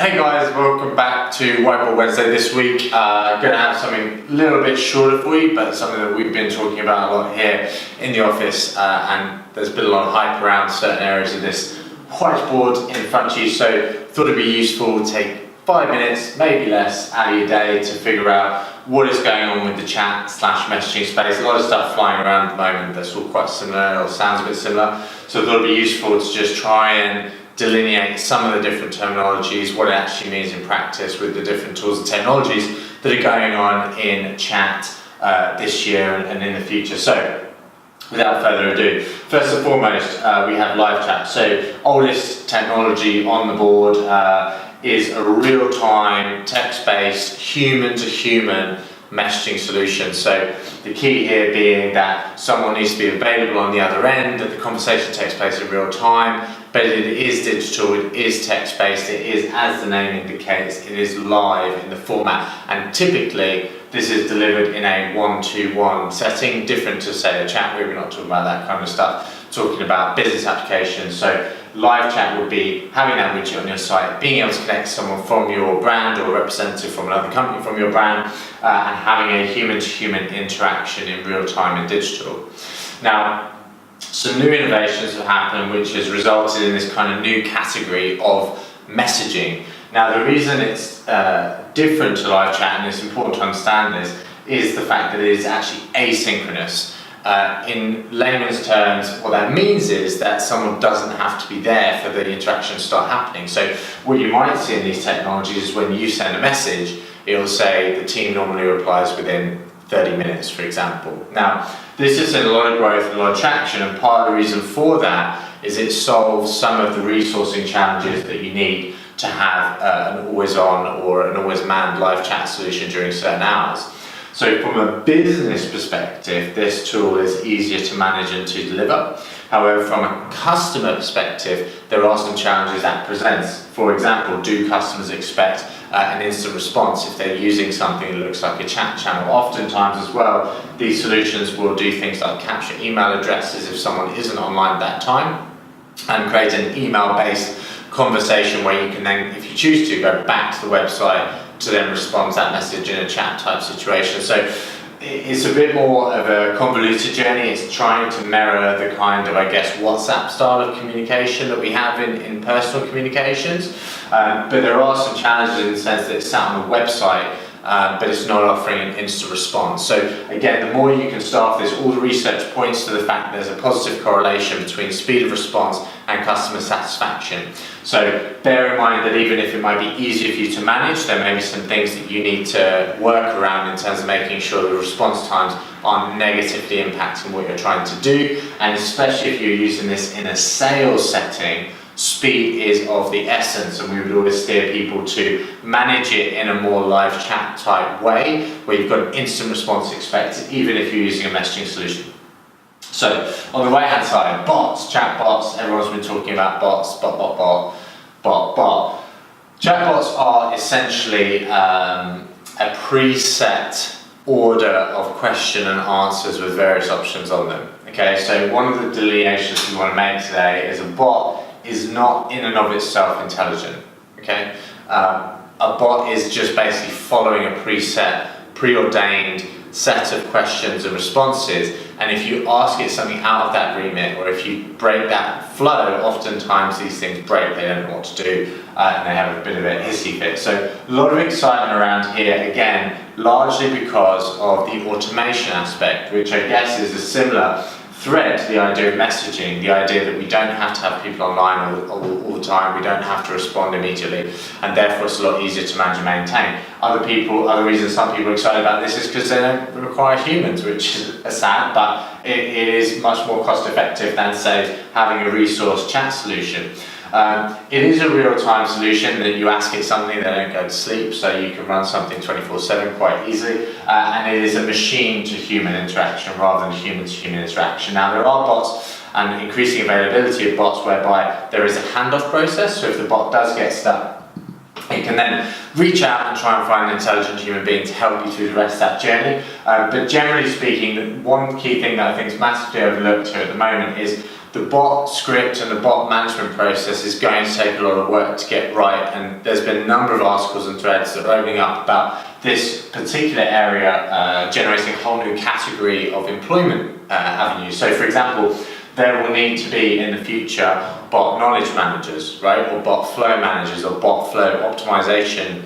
Hey guys, welcome back to Whiteboard Wednesday. This week, going to have something a little bit shorter for you, but something that we've been talking about a lot here in the office, and there's been a lot of hype around certain areas of this whiteboard in front of you, so thought it'd be useful to take 5 minutes, maybe less, out of your day to figure out what is going on with the chat/messaging space. A lot of stuff flying around at the moment that's all quite similar or sounds a bit similar, so I thought it'd be useful to just try and delineate some of the different terminologies, what it actually means in practice with the different tools and technologies that are going on in chat this year and in the future. So, without further ado, first and foremost, we have live chat. So, oldest technology on the board is a real-time, text-based, human-to-human messaging solution. So the key here being that someone needs to be available on the other end, that the conversation takes place in real time, but it is digital, it is text-based, it is, as the name indicates, it is live in the format, and typically this is delivered in a one-to-one setting, different to say a chat room. We're not talking about that kind of stuff, talking about business applications. So live chat would be having that widget on your site, being able to connect someone from your brand or a representative from another company from your brand, and having a human-to-human interaction in real time and digital. Now, some new innovations have happened which has resulted in this kind of new category of messaging. Now, the reason it's different to live chat, and it's important to understand this, is the fact that it is actually asynchronous. In layman's terms, what that means is that someone doesn't have to be there for the interaction to start happening. So what you might see in these technologies is when you send a message, it will say the team normally replies within 30 minutes, for example. Now, this has seen a lot of growth and a lot of traction, and part of the reason for that is it solves some of the resourcing challenges that you need to have an always-on or an always-manned live chat solution during certain hours. So from a business perspective, this tool is easier to manage and to deliver. However, from a customer perspective, there are some challenges that presents. For example, do customers expect an instant response if they're using something that looks like a chat channel? Oftentimes as well, these solutions will do things like capture email addresses if someone isn't online at that time, and create an email-based conversation where you can then, if you choose to, go back to the website to then respond to that message in a chat type situation. So it's a bit more of a convoluted journey. It's trying to mirror the kind of, I guess, WhatsApp style of communication that we have in personal communications. But there are some challenges in the sense that it's sat on a website, but it's not offering an instant response. So again, the more you can staff this, all the research points to the fact that there's a positive correlation between speed of response and customer satisfaction. So bear in mind that even if it might be easier for you to manage, there may be some things that you need to work around in terms of making sure the response times aren't negatively impacting what you're trying to do. And especially if you're using this in a sales setting, speed is of the essence, and we would always steer people to manage it in a more live chat type way, where you've got an instant response expected, even if you're using a messaging solution. So, on the right hand side, bots, chatbots, everyone's been talking about bots, bot. Chatbots are essentially a preset order of question and answers with various options on them. Okay, so one of the delineations we want to make today is a bot is not in and of itself intelligent. Okay, a bot is just basically following a preset, preordained set of questions and responses, and if you ask it something out of that remit, or if you break that flow, oftentimes these things break, they don't know what to do, and they have a bit of a hissy fit. So a lot of excitement around here, again, largely because of the automation aspect, which I guess is a similar thread to the idea of messaging, the idea that we don't have to have people online all the time, we don't have to respond immediately, and therefore it's a lot easier to manage and maintain. Other reasons some people are excited about this is because they don't require humans, which is sad, but it is much more cost effective than, say, having a resource chat solution. It is a real-time solution that you ask it something, they don't go to sleep, so you can run something 24/7 quite easily, and it is a machine-to-human interaction rather than human-to-human interaction. Now, there are bots and increasing availability of bots whereby there is a handoff process, so if the bot does get stuck You can then reach out and try and find an intelligent human being to help you through the rest of that journey. But generally speaking, one key thing that I think is massively overlooked here at the moment is the bot script and the bot management process is going to take a lot of work to get right, and there's been a number of articles and threads that are opening up about this particular area generating a whole new category of employment avenues. So for example, there will need to be in the future bot knowledge managers, right, or bot flow managers, or bot flow optimization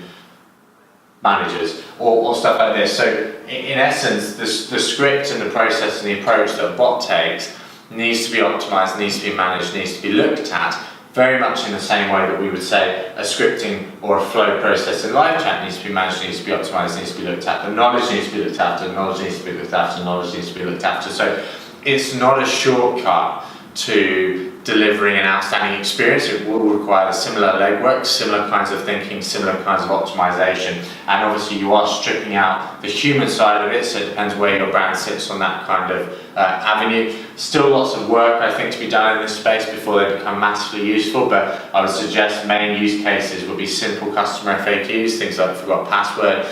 managers, or stuff like this. So in essence, the script and the process and the approach that a bot takes needs to be optimized, needs to be managed, needs to be looked at, very much in the same way that we would say a scripting or a flow process in live chat needs to be managed, needs to be optimized, needs to be looked at. The knowledge needs to be looked after, knowledge needs to be looked after, knowledge needs to be looked after. So it's not a shortcut to delivering an outstanding experience. It will require similar legwork, similar kinds of thinking, similar kinds of optimization, and obviously you are stripping out the human side of it, so it depends where your brand sits on that kind of avenue. Still lots of work, I think, to be done in this space before they become massively useful, but I would suggest main use cases would be simple customer FAQs, things like forgot password,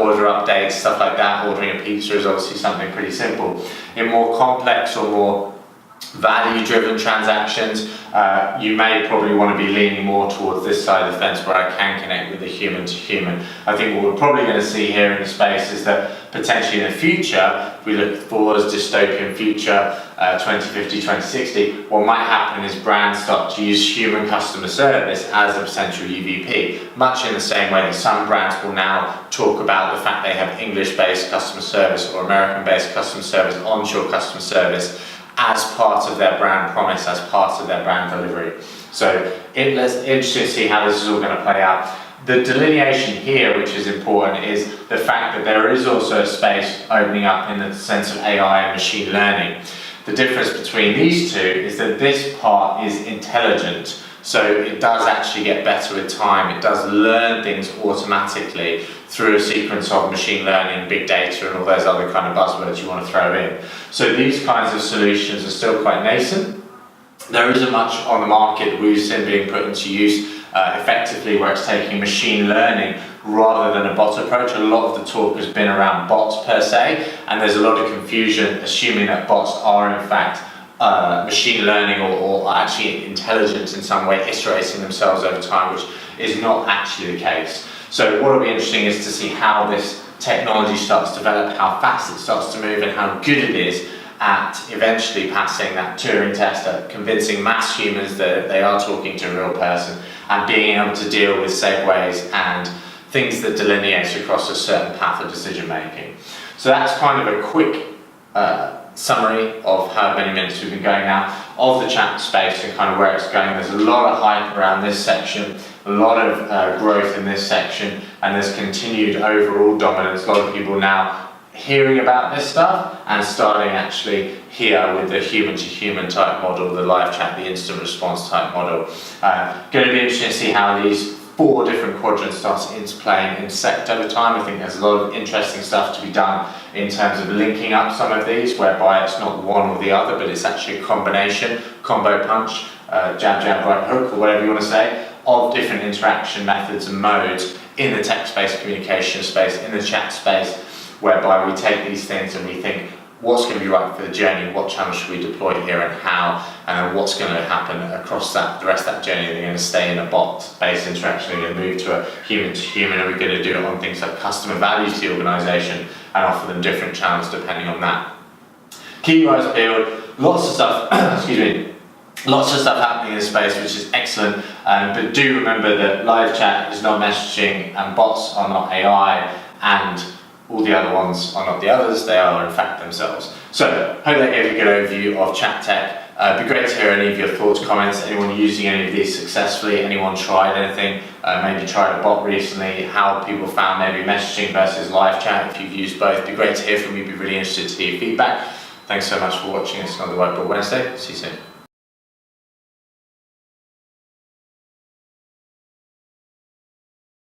order updates, stuff like that. Ordering a pizza is obviously something pretty simple. In more complex or more value-driven transactions, you may probably want to be leaning more towards this side of the fence where I can connect with the human to human. I think what we're probably going to see here in the space is that potentially in the future, if we look forward as dystopian future, 2050, 2060, what might happen is brands start to use human customer service as a potential UVP, much in the same way that some brands will now talk about the fact they have English-based customer service or American-based customer service, onshore customer service, as part of their brand promise, as part of their brand delivery. So it's interesting to see how this is all going to play out. The delineation here, which is important, is the fact that there is also a space opening up in the sense of AI and machine learning. The difference between these two is that this part is intelligent, so it does actually get better with time. It does learn things automatically through a sequence of machine learning, big data, and all those other kind of buzzwords you want to throw in. So these kinds of solutions are still quite nascent. There isn't much on the market that we've seen being put into use effectively where it's taking machine learning rather than a bot approach. A lot of the talk has been around bots per se, and there's a lot of confusion assuming that bots are in fact machine learning or actually intelligent in some way, iterating themselves over time, which is not actually the case. So what will be interesting is to see how this technology starts to develop, how fast it starts to move, and how good it is at eventually passing that Turing test, at convincing mass humans that they are talking to a real person, and being able to deal with segues and things that delineate across a certain path of decision making. So that's kind of a quick summary of how many minutes we've been going now of the chat space and kind of where it's going. There's a lot of hype around this section, a lot of growth in this section, and there's continued overall dominance. A lot of people now hearing about this stuff and starting actually here with the human-to-human type model, the live chat, the instant response type model. Going to be interesting to see how these 4 different quadrants start to interplay and intersect over time. I think there's a lot of interesting stuff to be done in terms of linking up some of these, whereby it's not one or the other, but it's actually a combination, combo punch, jab, jab, right hook, or whatever you want to say, of different interaction methods and modes in the text-based communication space, in the chat space, whereby we take these things and we think, what's going to be right for the journey, what channel should we deploy here and how, and what's going to happen across the rest of that journey. Are they going to stay in a bot-based interaction? Are they going to move to a human-to-human? Are we going to do it on things like customer value to the organisation and offer them different channels depending on that? Keep your eyes peeled, lots of stuff, excuse me, lots of stuff happening in this space, which is excellent, but do remember that live chat is not messaging and bots are not AI, and all the other ones are not the others, they are in fact themselves. So, hope that gave you a good overview of chat tech. It'd be great to hear any of your thoughts, comments, anyone using any of these successfully, anyone tried anything, maybe tried a bot recently, how people found maybe messaging versus live chat, if you've used both. It'd be great to hear from you, be really interested to hear your feedback. Thanks so much for watching us on the Whiteboard Wednesday. See you soon.